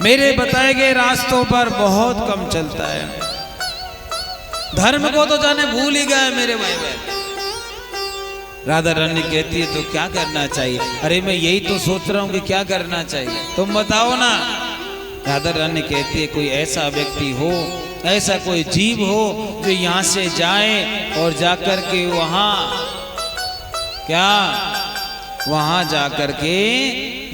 मेरे बताए गए रास्तों पर बहुत कम चलता है। धर्म को तो जाने भूल ही गए मेरे भाई बहन। राधा रानी कहती है तो क्या करना चाहिए? अरे मैं यही तो सोच रहा हूँ कि क्या करना चाहिए, तुम बताओ ना। राधा रानी कहती है कोई ऐसा व्यक्ति हो, ऐसा कोई जीव हो जो यहाँ से जाए और जाकर के वहाँ क्या वहाँ जाकर के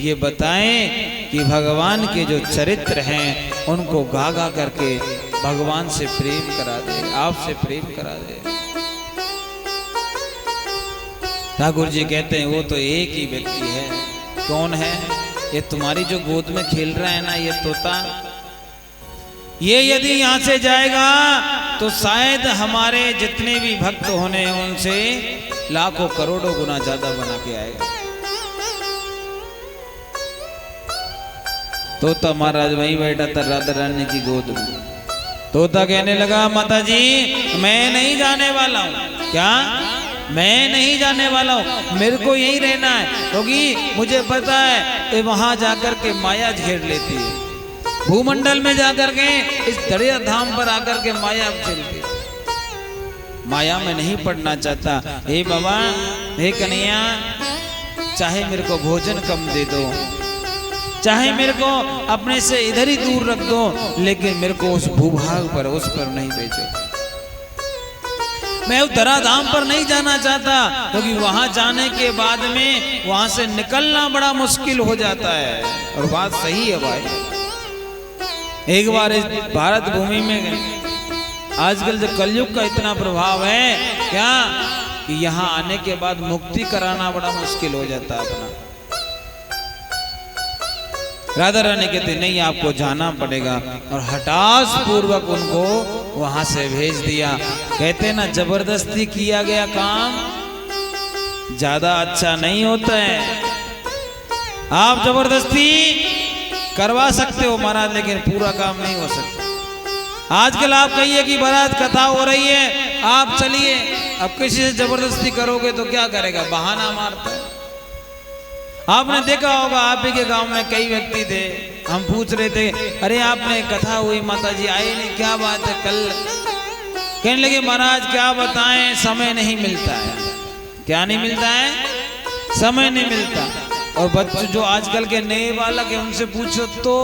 ये बताएं कि भगवान के जो चरित्र हैं उनको गा गा करके भगवान से प्रेम करा दे, आपसे प्रेम करा दे। ठाकुर जी कहते हैं वो तो एक ही व्यक्ति है। कौन है? ये तुम्हारी जो गोद में खेल रहा है ना ये तोता, ये यदि यहाँ से जाएगा तो शायद हमारे जितने भी भक्त होने हैं उनसे लाखों करोड़ों गुना ज्यादा बना के आएगा। तोता महाराज वहीं बैठा था राधा रानी की गोद में। तोता कहने लगा माता जी मैं नहीं जाने वाला हूँ। क्या? मैं नहीं जाने वाला हूँ, मेरे को यहीं रहना है, क्योंकि मुझे पता है वहां जाकर के माया घेर लेती है। भूमंडल में जाकर के इस दरिया धाम पर आकर के माया चलती, माया में नहीं पड़ना चाहता। हे बाबा, हे कन्हैया, चाहे मेरे को भोजन कम दे दो, चाहे मेरे को अपने से इधर ही दूर रख दो, लेकिन मेरे को उस भूभाग पर, उस पर नहीं भेजो। मैं उस धराधाम पर नहीं जाना चाहता, क्योंकि वहां जाने के बाद में वहां से निकलना बड़ा मुश्किल हो जाता है। और बात सही है भाई। एक बार इस भारत भूमि में आजकल जो कलयुग का इतना प्रभाव है क्या कि यहाँ आने के बाद मुक्ति कराना बड़ा मुश्किल हो जाता है अपना। राधा रानी कहते नहीं आपको जाना पड़ेगा, और हठास पूर्वक उनको वहां से भेज दिया। कहते ना जबरदस्ती किया गया काम ज्यादा अच्छा नहीं होता है। आप जबरदस्ती करवा सकते हो महाराज, लेकिन पूरा काम नहीं हो सकता। आजकल आप कहिए कि बारात कथा हो रही है, आप चलिए, अब किसी से जबरदस्ती करोगे तो क्या करेगा? बहाना मारता है। आपने देखा होगा, आप ही के गांव में कई व्यक्ति थे, हम पूछ रहे थे अरे आपने कथा हुई माता जी आए नहीं, क्या बात है? कल कहने लगे महाराज क्या बताएं, समय नहीं मिलता है। क्या नहीं मिलता है? समय नहीं मिलता। और बच्चे जो आजकल के नए बालक हैं उनसे पूछो तो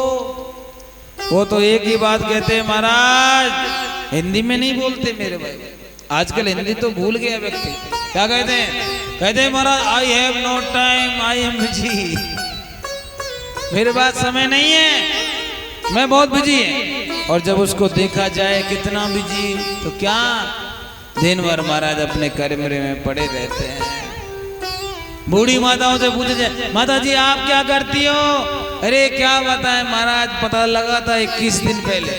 वो तो एक ही बात कहते हैं महाराज, हिंदी में नहीं बोलते मेरे भाई। आजकल हिंदी तो भूल गया व्यक्ति। क्या कहते हैं? कहते हैं महाराज I have no time, I am busy. मेरे पास समय नहीं है, मैं बहुत बिजी है। और जब उसको देखा जाए कितना बिजी, तो क्या दिन भर महाराज अपने कमरे में पड़े रहते हैं। बूढ़ी माताओं से पूछे जाए माता जी आप क्या करती हो? अरे क्या बताएं महाराज, पता लगा था 21 दिन पहले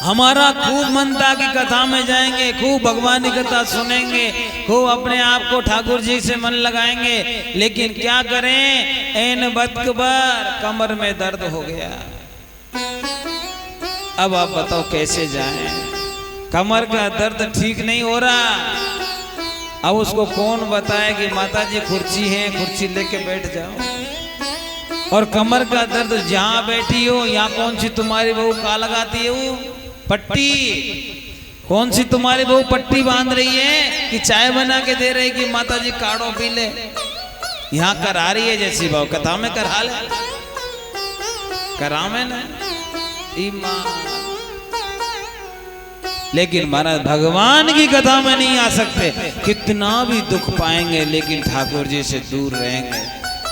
हमारा खूब मन था कि कथा में जाएंगे, खूब भगवान की कथा सुनेंगे, खूब अपने आप को ठाकुर जी से मन लगाएंगे, लेकिन क्या करें ऐन वक्त पर कमर में दर्द हो गया। अब आप बताओ कैसे जाएं? कमर का दर्द ठीक नहीं हो रहा। अब उसको कौन बताए कि माता जी कुर्सी है, कुर्सी लेके बैठ जाओ। और कमर का दर्द जहाँ बैठी हो, यहाँ कौन सी तुम्हारी बहू का लगाती है? वो पट्टी। कौन सी तुम्हारी बहू पट्टी बांध रही है कि चाय बना के दे रही कि माता जी काढ़ो पी ले? यहाँ करा रही है जैसी भाव कथा में करा ले, करा में ना ईमान। लेकिन महाराज भगवान की कथा में नहीं आ सकते, कितना भी दुख पाएंगे लेकिन ठाकुर जी से दूर रहेंगे।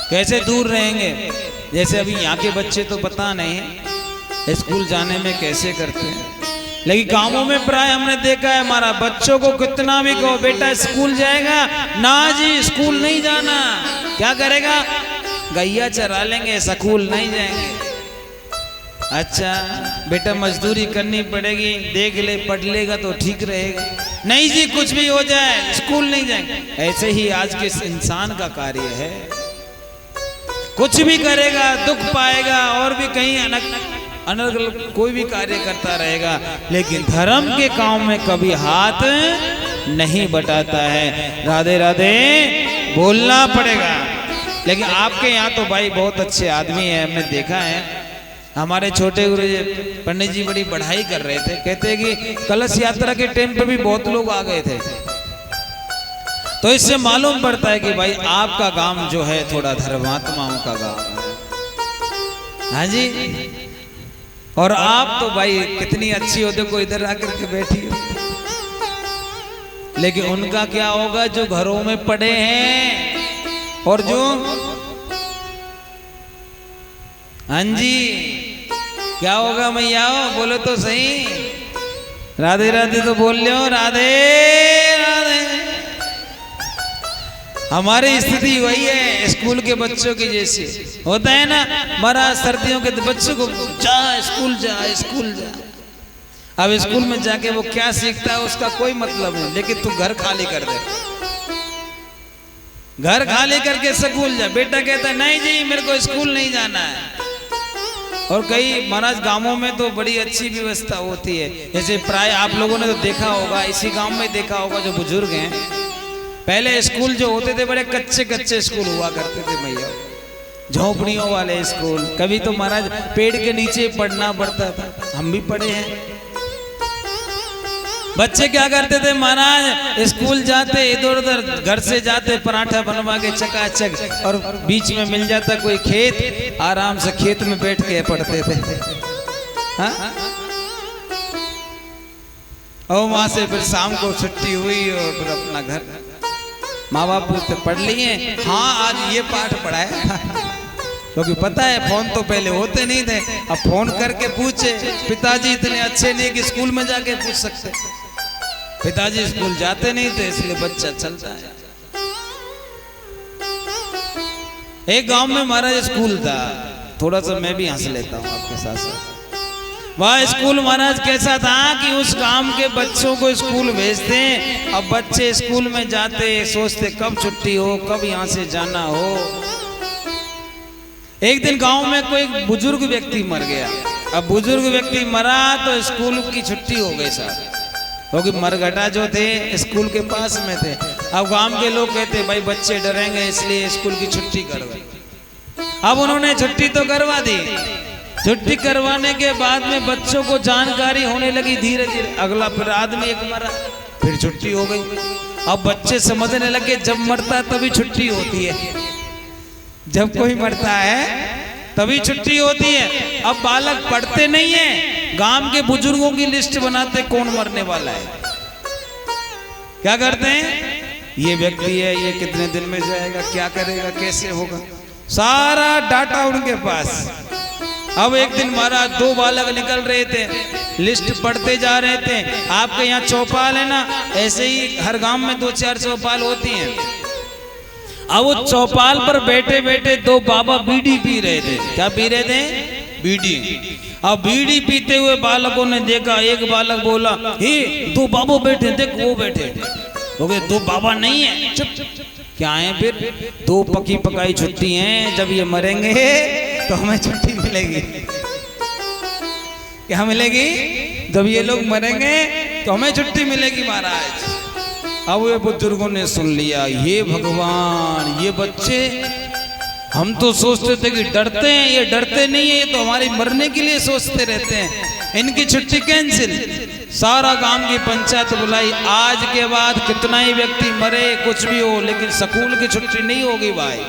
कैसे दूर रहेंगे? जैसे अभी यहाँ के बच्चे तो पता नहीं स्कूल जाने में कैसे करते हैं, लेकिन गांवों में प्राय हमने देखा है हमारा बच्चों को कितना भी कहो बेटा स्कूल जाएगा, ना जी स्कूल नहीं जाना। क्या करेगा? गैया चरा लेंगे, स्कूल नहीं जाएंगे। अच्छा बेटा मजदूरी करनी पड़ेगी, देख ले पढ़ लेगा तो ठीक रहेगा। नहीं जी कुछ भी हो जाए स्कूल नहीं जाएंगे। ऐसे ही आज के इंसान का कार्य है, कुछ भी करेगा दुख पाएगा और भी कहीं अनर्गल कोई भी कार्य करता रहेगा, लेकिन धर्म के काम में कभी हाथ नहीं बटाता है। राधे राधे बोलना पड़ेगा। लेकिन आपके यहाँ तो भाई बहुत अच्छे आदमी है, हमने देखा है हमारे छोटे गुरु जी पंडित जी बड़ी बढ़ाई कर रहे थे, कहते कि कलश यात्रा के टाइम पे भी बहुत लोग आ गए थे। तो इससे मालूम पड़ता है कि भाई आपका गांव जो है थोड़ा धर्मात्माओं का गांव है। हाँ जी, और आप तो भाई कितनी अच्छी हो, देखो इधर आकर के बैठी हो। लेकिन उनका क्या होगा जो घरों में पड़े हैं और जो, हाँ जी क्या होगा मैया, बोलो तो सही, राधे राधे तो बोल लो, राधे राधे। हमारी स्थिति वही है स्कूल के बच्चों की जैसी होता है ना, महाराज सर्दियों के बच्चों को जा स्कूल जा स्कूल जा। अब स्कूल में जाके वो क्या सीखता है उसका कोई मतलब नहीं, लेकिन तू घर खाली कर दे, घर खाली करके स्कूल जा। बेटा कहता है नहीं जी मेरे को स्कूल नहीं जाना है। और कई महाराज गांवों में तो बड़ी अच्छी व्यवस्था होती है, जैसे प्राय आप लोगों ने तो देखा होगा, इसी गांव में देखा होगा जो बुजुर्ग हैं, पहले स्कूल जो होते थे बड़े कच्चे कच्चे स्कूल हुआ करते थे भैया, झोपड़ियों वाले स्कूल। कभी तो महाराज पेड़ के नीचे पढ़ना पड़ता था, हम भी पढ़े हैं। बच्चे क्या करते थे महाराज, स्कूल जाते इधर उधर घर से जाते पराठा बनवा के चकाचक, और बीच में मिल जाता कोई खेत, आराम से खेत में बैठ के पढ़ते थे। हाँ? और वहां से फिर शाम को छुट्टी हुई और फिर अपना घर, माँ बाप पूछते पढ़ लिए? हाँ आज ये पाठ पढ़ा है। क्योंकि पता है फोन तो पहले होते नहीं थे, अब फोन करके पूछे। पिताजी इतने अच्छे नहीं कि स्कूल में जाके पूछ सकते, पिताजी स्कूल जाते नहीं थे, इसलिए बच्चा चलता है। एक गांव में महाराज स्कूल था, थोड़ा सा मैं भी हंस लेता हूँ आपके साथ साथ। वह स्कूल महाराज कैसा था कि उस गांव के बच्चों को स्कूल भेजते हैं। अब बच्चे स्कूल में जाते सोचते कब छुट्टी हो, कब यहाँ से जाना हो। एक दिन गांव में कोई बुजुर्ग व्यक्ति मर गया। अब बुजुर्ग व्यक्ति मरा तो स्कूल की छुट्टी हो गई साहब, क्योंकि मरघटा जो थे स्कूल के पास में थे। अब गांव के लोग कहते भाई बच्चे डरेंगे इसलिए स्कूल की छुट्टी करवाई। अब उन्होंने छुट्टी तो करवा दी। छुट्टी करवाने के बाद में बच्चों को जानकारी होने लगी धीरे धीरे। अगला फिर आदमी एक मरा, फिर छुट्टी हो गई। अब बच्चे समझने लगे जब मरता तभी छुट्टी होती है, जब कोई मरता है तभी छुट्टी होती है। अब बालक पढ़ते नहीं है, गांव के बुजुर्गों की लिस्ट बनाते कौन मरने वाला है। क्या करते हैं, ये व्यक्ति है ये कितने दिन में जाएगा, क्या करेगा, कैसे होगा, सारा डाटा उनके पास। अब एक दिन महाराज दो बालक निकल रहे थे, लिस्ट पढ़ते जा रहे थे। आपके यहाँ चौपाल है ना, ऐसे ही हर गांव में 2-4 चौपाल होती हैं। अब वो चौपाल पर बैठे बैठे दो बाबा बीड़ी पी रहे थे। क्या पी रहे थे, बीड़ी। अब बीड़ी पीते हुए बालकों ने देखा, एक बालक बोला हे दो बाबा बैठे, देख वो बैठे। हो गए दो बाबा नहीं है, चुप। क्या है फिर, दो पकी पकाई छुट्टी हैं, जब ये मरेंगे तो हमें छुट्टी मिलेगी। क्या मिलेगी, जब ये लोग मरेंगे तो हमें छुट्टी मिलेगी महाराज। अब ये बुजुर्गों ने सुन लिया, ये भगवान ये बच्चे, हम तो सोचते थे कि डरते हैं, ये डरते नहीं है, ये तो हमारे मरने के लिए सोचते रहते हैं। इनकी छुट्टी कैंसिल। सारा गांव की पंचायत बुलाई, आज के बाद कितना ही व्यक्ति मरे कुछ भी हो, लेकिन स्कूल की छुट्टी नहीं होगी भाई।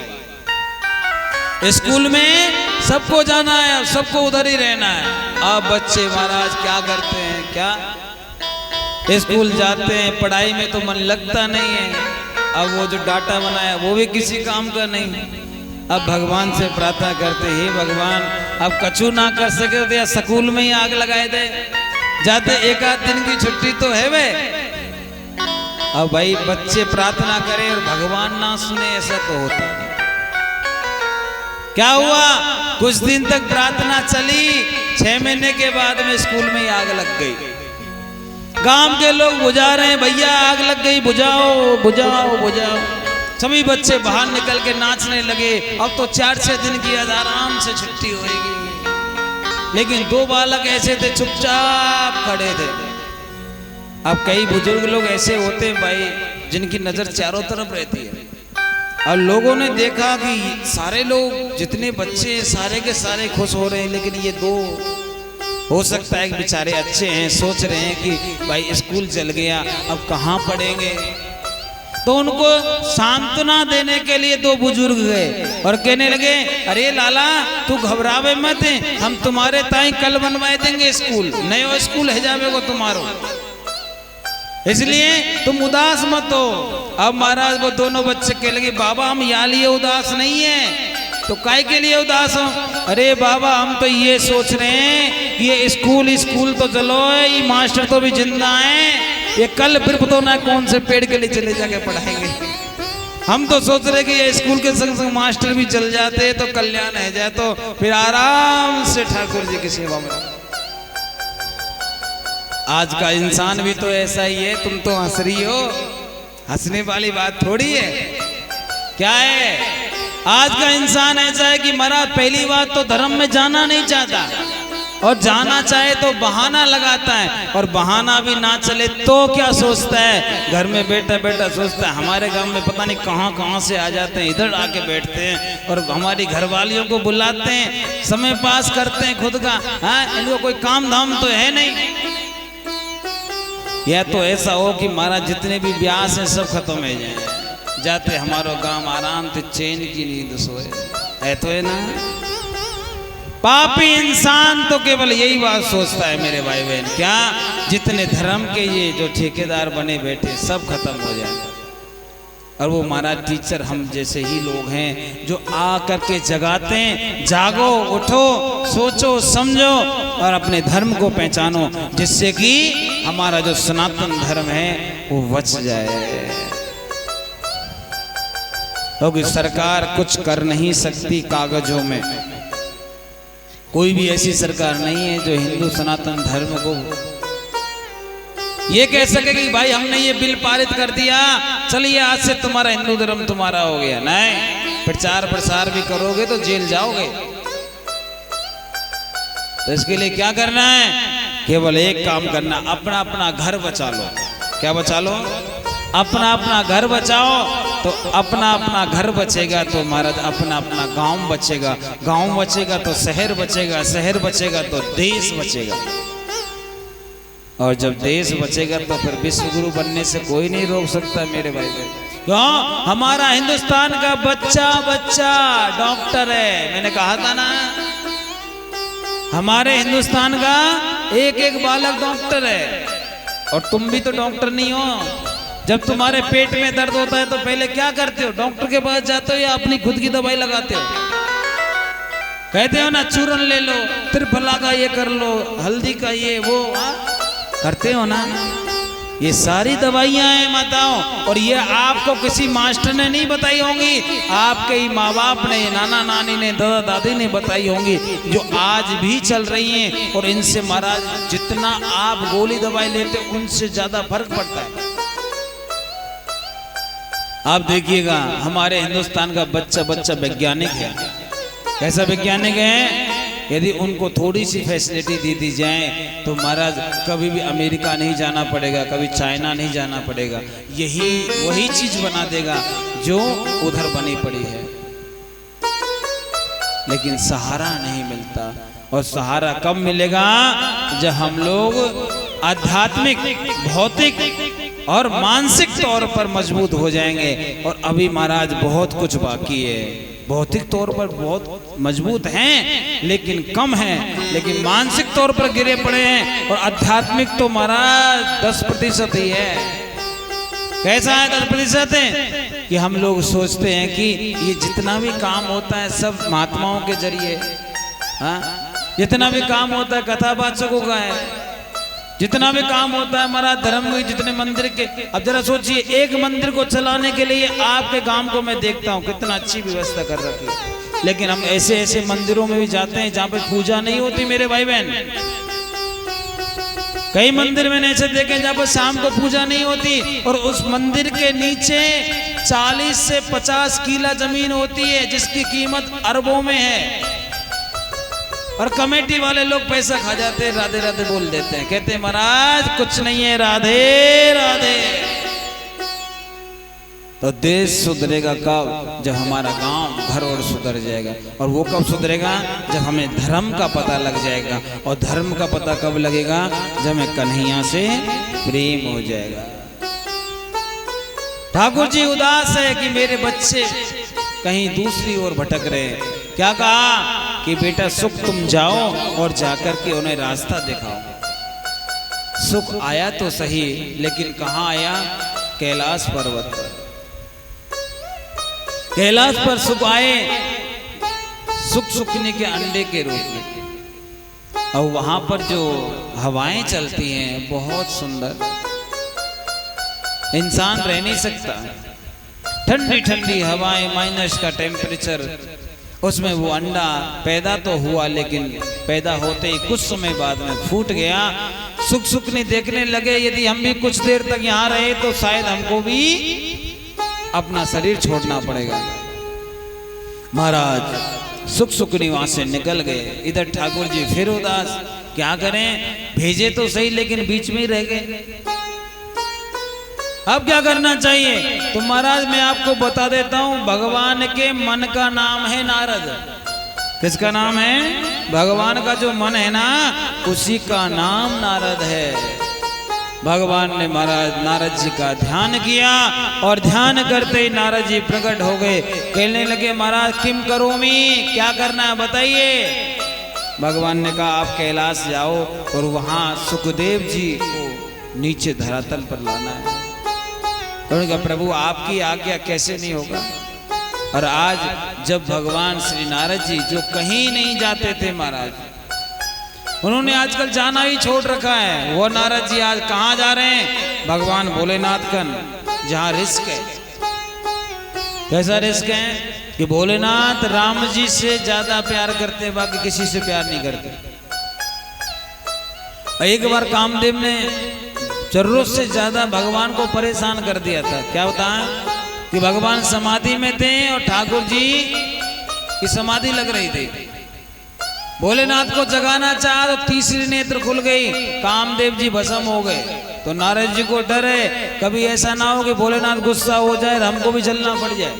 स्कूल में सबको जाना है, सबको उधर ही रहना है। अब बच्चे महाराज क्या करते हैं, क्या स्कूल जाते हैं, पढ़ाई में तो मन लगता नहीं है। अब वो जो डाटा बनाया वो भी किसी काम का नहीं। अब भगवान से प्रार्थना करते, हे भगवान अब कछु ना कर सके तो या स्कूल में ही आग लगाए दे, जाते एक आध दिन की छुट्टी तो है वे। अब भाई बच्चे प्रार्थना करें और भगवान ना सुने, ऐसा तो होता नहीं। क्या हुआ, कुछ दिन तक प्रार्थना चली, 6 महीने के बाद में स्कूल में ही आग लग गई। गांव के लोग बुझा रहे हैं, भैया आग लग गई, बुझाओ बुझाओ बुझाओ। सभी बच्चे बाहर निकल के नाचने लगे। अब तो 4-6 दिन की आराम से छुट्टी होगी। लेकिन दो बालक ऐसे थे चुपचाप खड़े थे। अब कई बुजुर्ग लोग ऐसे होते हैं भाई जिनकी नजर चारों तरफ रहती है। और लोगों ने देखा कि सारे लोग जितने बच्चे सारे के सारे खुश हो रहे हैं, लेकिन ये दो हो सकता है कि बेचारे अच्छे हैं, सोच रहे हैं कि भाई स्कूल चल गया अब कहाँ पढ़ेंगे। तो उनको सांत्वना देने के लिए दो बुजुर्ग गए और कहने लगे, अरे लाला तू घबरावे मत, हम तुम्हारे ताई कल बनवाए देंगे स्कूल, नयो स्कूल है जावे वो तुम्हारो, इसलिए तुम उदास मत हो। अब महाराज वो दोनों बच्चे कह लगे, बाबा हम यहाँ लिए उदास नहीं है। तो काय के लिए उदास हो? अरे बाबा हम तो ये सोच रहे हैं कि ये स्कूल तो चलो है, ये मास्टर तो भी जिंदा है, ये कल फिर तो ना कौन से पेड़ के लिए चले जाके पढ़ाएंगे। हम तो सोच रहे कि ये स्कूल के संग संग मास्टर भी चल जाते तो कल्याण है जाए, तो फिर आराम से ठाकुर जी की सेवा में। आज का इंसान भी तो ऐसा ही है, तुम तो हंस रही हो, हंसने वाली बात थोड़ी है। क्या है, आज का इंसान ऐसा है कि महाराज पहली बात तो धर्म में जाना नहीं चाहता, और जाना चाहे तो बहाना लगाता है, और बहाना भी ना चले तो क्या सोचता है, घर में बैठा बैठा सोचता है हमारे गांव में पता नहीं कहां कहां से आ जाते हैं, इधर आके बैठते हैं और हमारी घरवालियों को बुलाते हैं, समय पास करते हैं खुद का। हाँ, इनको कोई काम धाम तो है नहीं। या तो ऐसा हो कि महाराज जितने भी ब्यास हैं सब खत्म हो जाए, जाते हमारो गांव आराम से चैन की नींद सोए, है तो है ना। पापी इंसान तो केवल यही बात सोचता है मेरे भाई बहन, क्या जितने धर्म के ये जो ठेकेदार बने बैठे सब खत्म हो जाए। और वो महाराज टीचर हम जैसे ही लोग हैं जो आ करके जगाते हैं, जागो उठो सोचो समझो और अपने धर्म को पहचानो, जिससे कि हमारा जो सनातन धर्म है वो बच जाए। क्योंकि सरकार कुछ कर नहीं सकती कागजों में, कोई भी ऐसी सरकार नहीं है जो हिंदू सनातन धर्म को ये कह सके कि भाई हमने ये बिल पारित कर दिया, चलिए आज से तुम्हारा हिंदू धर्म तुम्हारा हो गया। नहीं, प्रचार प्रसार भी करोगे तो जेल जाओगे। तो इसके लिए क्या करना है, केवल एक काम करना, अपना अपना घर बचा लो। क्या बचा लो? अपना अपना घर बचाओ, तो अपना अपना घर बचेगा तो महाराज अपना अपना गांव बचेगा, गांव बचेगा तो शहर बचेगा, शहर बचेगा तो देश बचेगा, और जब देश बचेगा तो फिर विश्व गुरु बनने से कोई नहीं रोक सकता मेरे भाई बहन। क्यों? हमारा हिंदुस्तान का बच्चा बच्चा डॉक्टर है। मैंने कहा था ना, हमारे हिंदुस्तान का एक एक बालक डॉक्टर है। और तुम भी तो डॉक्टर नहीं हो। जब तुम्हारे पेट में दर्द होता है तो पहले क्या करते हो? डॉक्टर के पास जाते हो या अपनी खुद की दवाई लगाते हो? कहते हो ना चूरन ले लो, त्रिफला का ये कर लो, हल्दी का ये वो करते हो ना। ये सारी दवाइयां हैं माताओं, और ये आपको किसी मास्टर ने नहीं बताई होंगी, आपके ही माँ बाप ने, नाना नानी ने, दादा दादी ने बताई होंगी, जो आज भी चल रही हैं। और इनसे महाराज जितना आप गोली दवाई लेते उनसे ज्यादा फर्क पड़ता है। आप देखिएगा हमारे हिंदुस्तान का बच्चा बच्चा वैज्ञानिक है। कैसा वैज्ञानिक है? यदि उनको थोड़ी सी फैसिलिटी दे दी जाए तो महाराज कभी भी अमेरिका नहीं जाना पड़ेगा, कभी चाइना नहीं जाना पड़ेगा, यही वही चीज बना देगा जो उधर बनी पड़ी है। लेकिन सहारा नहीं मिलता, और सहारा कब मिलेगा? जब हम लोग आध्यात्मिक, भौतिक और मानसिक तौर पर मजबूत हो जाएंगे। और अभी महाराज बहुत कुछ बाकी है। भौतिक तौर पर बहुत मजबूत हैं लेकिन कम हैं, लेकिन मानसिक तौर पर गिरे पड़े हैं। और आध्यात्मिक तो महाराज 10% ही है। कैसा है 10% है? कि हम लोग सोचते हैं कि ये जितना भी काम होता है सब महात्माओं के जरिए, हाँ, जितना भी काम होता है कथावाचकों का है, जितना भी काम होता है हमारा धर्म में, जितने मंदिर के, अब जरा सोचिए एक मंदिर को चलाने के लिए आपके गांव को मैं देखता हूँ कितना अच्छी व्यवस्था कर रखी है, लेकिन हम ऐसे ऐसे मंदिरों में भी जाते हैं जहाँ पे पूजा नहीं होती मेरे भाई बहन। कई मंदिर मैंने ऐसे देखे जहाँ पर शाम को पूजा नहीं होती, और उस मंदिर के नीचे 40 से 50 किला जमीन होती है जिसकी कीमत अरबों में है, और कमेटी वाले लोग पैसा खा जाते हैं, राधे राधे बोल देते हैं, कहते हैं महाराज कुछ नहीं है, राधे राधे। तो देश सुधरेगा कब? जब हमारा गांव घर और सुधर जाएगा। और वो कब सुधरेगा? जब हमें धर्म का पता लग जाएगा। और धर्म का पता कब लगेगा? जब हमें कन्हैया से प्रेम हो जाएगा। ठाकुर जी उदास है कि मेरे बच्चे कहीं दूसरी ओर भटक रहे हैं। क्या कहा कि बेटा सुख तुम जाओ और जाकर के उन्हें रास्ता दिखाओ। सुख आया तो सही, लेकिन कहाँ आया? कैलाश पर्वत पर। कैलाश पर सुख आए, सुख सुखने के अंडे के रूप में। और वहां पर जो हवाएं चलती हैं बहुत सुंदर, इंसान रह नहीं सकता। ठंडी ठंडी हवाएं, माइनस का टेम्परेचर, उसमें वो अंडा पैदा तो हुआ, लेकिन पैदा होते ही कुछ समय बाद में फूट गया। सुख सुखने देखने लगे यदि हम भी कुछ देर तक यहाँ रहे तो शायद हमको भी अपना शरीर छोड़ना पड़ेगा। महाराज सुख सुखनी वहां से निकल गए। इधर ठाकुर जी फिर उदास, क्या करें? भेजे तो सही, लेकिन बीच में ही रह गए। अब क्या करना चाहिए? तो महाराज मैं आपको बता देता हूं, भगवान के मन का नाम है नारद। किसका नाम है? भगवान का जो मन है ना, उसी का नाम नारद है। भगवान ने महाराज नारद जी का ध्यान किया और ध्यान करते ही नारद जी प्रकट हो गए। कहने लगे महाराज किम करोमि, क्या करना है बताइए। भगवान ने कहा आप कैलाश जाओ और वहां सुखदेव जी को नीचे धरातल पर लाना है। उन्होंने कहा प्रभु आपकी आज्ञा कैसे नहीं होगा। और आज जब भगवान श्री नारद जी जो कहीं नहीं जाते थे महाराज, उन्होंने आजकल जाना ही छोड़ रखा है। वो नारद जी आज कहाँ जा रहे हैं? भगवान भोलेनाथ का, जहाँ रिस्क है। कैसा रिस्क है कि भोलेनाथ राम जी से ज्यादा प्यार करते, बाकी किसी से प्यार नहीं करते। एक बार कामदेव ने जरूरत से ज्यादा भगवान को परेशान कर दिया था। क्या होता है कि भगवान समाधि में थे और ठाकुर जी की समाधि लग रही थी। भोलेनाथ को जगाना चाहा तो तीसरी नेत्र खुल गई, कामदेव जी भस्म हो गए। तो नारद जी को डर है कभी ऐसा ना हो कि भोलेनाथ गुस्सा हो जाए, हमको भी चलना पड़ जाए।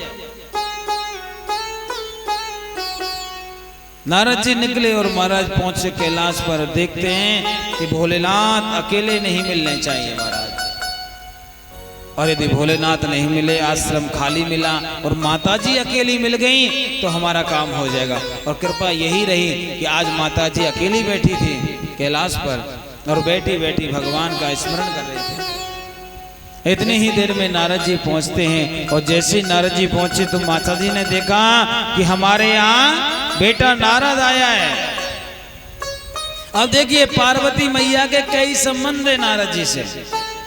नारद जी निकले और महाराज पहुंचे कैलाश पर। देखते हैं कि भोलेनाथ अकेले नहीं मिलने चाहिए महाराज। और यदि भोलेनाथ नहीं मिले, आश्रम खाली मिला और माताजी अकेली मिल गई तो हमारा काम हो जाएगा। और कृपा यही रही कि आज माताजी अकेली बैठी थी कैलाश पर और बैठी बैठी भगवान का स्मरण कर रहे थे। इतनी ही देर में नारद जी पहुंचते हैं और जैसे ही नारद जी पहुंचे तो माताजी ने देखा कि हमारे यहाँ बेटा नारद आया है। अब देखिए पार्वती मैया के कई संबंध है नारद जी से।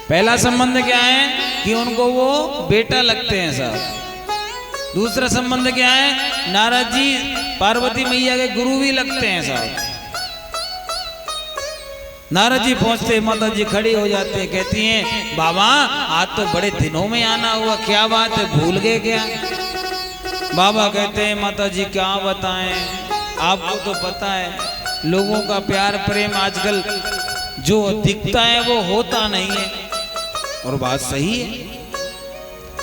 पहला संबंध क्या है कि उनको वो बेटा लगते हैं साहब। दूसरा संबंध क्या है, नारद जी पार्वती मैया के गुरु भी लगते हैं साहब। नारद जी पहुंचते माता जी खड़ी हो जाते हैं, कहती हैं बाबा आज तो बड़े दिनों में आना हुआ, क्या बात है भूल गए क्या? बाबा कहते हैं माता जी क्या बताएं, आपको तो पता है लोगों का प्यार प्रेम आजकल जो दिखता है वो होता नहीं है। और बात सही है,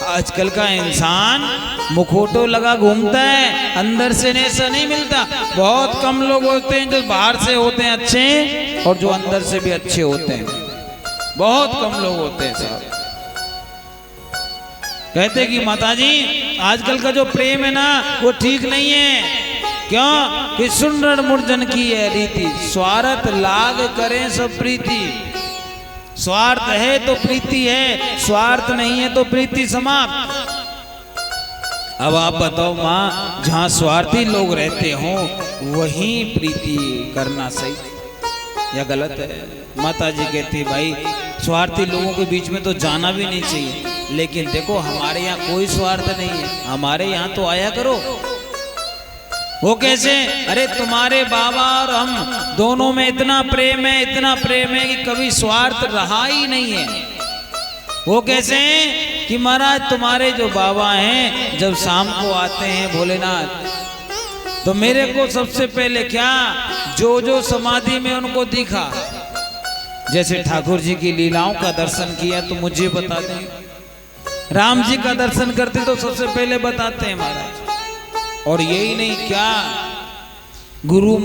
आजकल का इंसान मुखौटो लगा घूमता है, अंदर से ऐसा नहीं मिलता। बहुत कम लोग होते हैं जो बाहर से होते हैं अच्छे और जो अंदर से भी अच्छे होते हैं। बहुत कम लोग होते हैं साहब। कहते कि माताजी आजकल का जो प्रेम है ना वो ठीक नहीं है। क्यों कि सुंदर मुर्जन की है रीति, स्वार्थ लाग करें सब प्रीति। स्वार्थ है तो प्रीति है, स्वार्थ नहीं है तो प्रीति समाप्त। अब आप बताओ माँ, जहाँ स्वार्थी लोग रहते हो वहीं प्रीति करना सही या गलत है? माता जी कहती भाई स्वार्थी लोगों के बीच में तो जाना भी नहीं चाहिए, लेकिन देखो हमारे यहाँ कोई स्वार्थ नहीं है, हमारे यहाँ तो आया करो। वो कैसे? अरे तुम्हारे बाबा और हम दोनों में इतना प्रेम है, इतना प्रेम है कि कभी स्वार्थ रहा ही नहीं है। वो कैसे कि महाराज तुम्हारे जो बाबा हैं जब शाम को आते हैं भोलेनाथ तो मेरे को सबसे पहले क्या जो जो समाधि में उनको दिखा, जैसे ठाकुर जी की लीलाओं का दर्शन किया तो मुझे बता दें, राम जी का दर्शन करते तो सबसे पहले बताते हैं महाराज। और यही नहीं, क्या गुरु